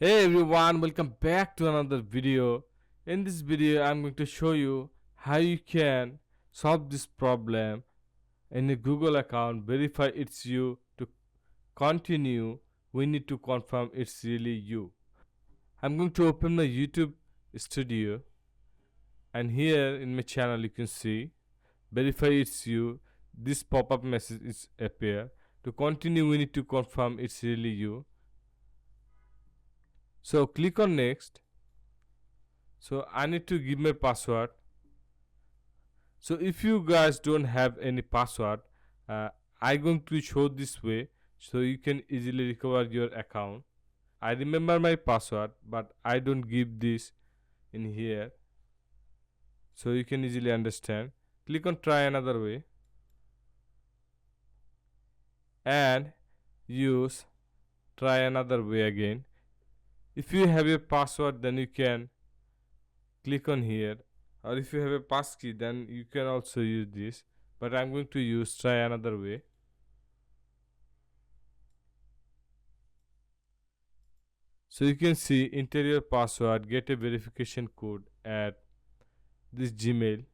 Hey everyone, welcome back to another video. In this video, I'm going to show you how you can solve this problem in a Google account, verify it's you. To continue, we need to confirm it's really you. I'm going to open my YouTube studio, and here in my channel you can see verify it's you. This pop-up message is appear. To continue, we need to confirm it's really you. So click on next. So I need to give my password. So if you guys don't have any password, I'm going to show this way so you can easily recover your account. I remember my password, but I don't give this in here, so you can easily understand. Click on try another way and use try another way again. If you have a password, then you can click on here, or if you have a passkey, then you can also use this, but I'm going to use try another way. So you can see enter your password, get a verification code at this Gmail,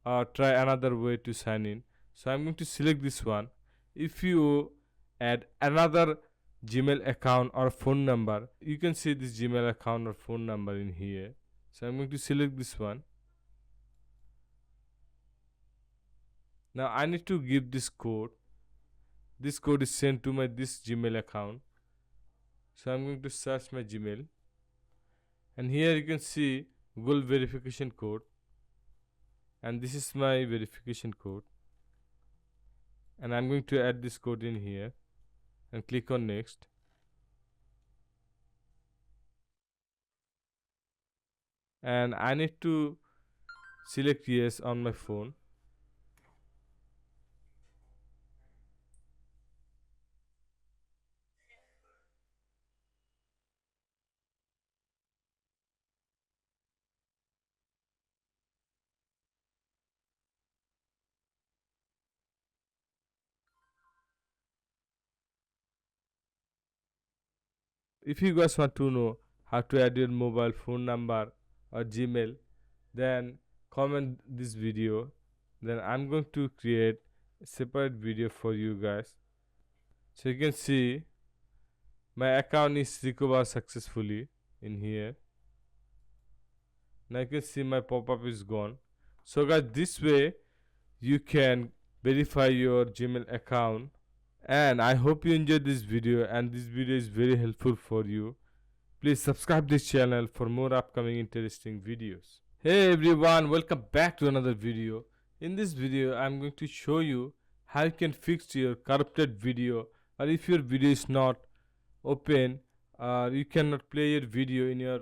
or try another way to sign in. So I'm going to select this one. If you add another Gmail account or phone number, you can see this Gmail account or phone number in here. So I'm going to select this one. Now I need to give this code. This code is sent to my this Gmail account. So I'm going to search my Gmail, and here you can see Google verification code, and this is my verification code, and I'm going to add this code in here and click on next. And I need to select yes on my phone. If you guys want to know how to add your mobile phone number or Gmail, then comment this video. Then I'm going to create a separate video for you guys. So you can see my account is recovered successfully in here. Now you can see my pop-up is gone. So guys, this way you can verify your Gmail account. And I hope you enjoyed this video, and this video is very helpful for you. Please subscribe this channel for more upcoming interesting videos. Hey everyone, welcome back to another video. In this video, I'm going to show you how you can fix your corrupted video, or if your video is not open or you cannot play your video in your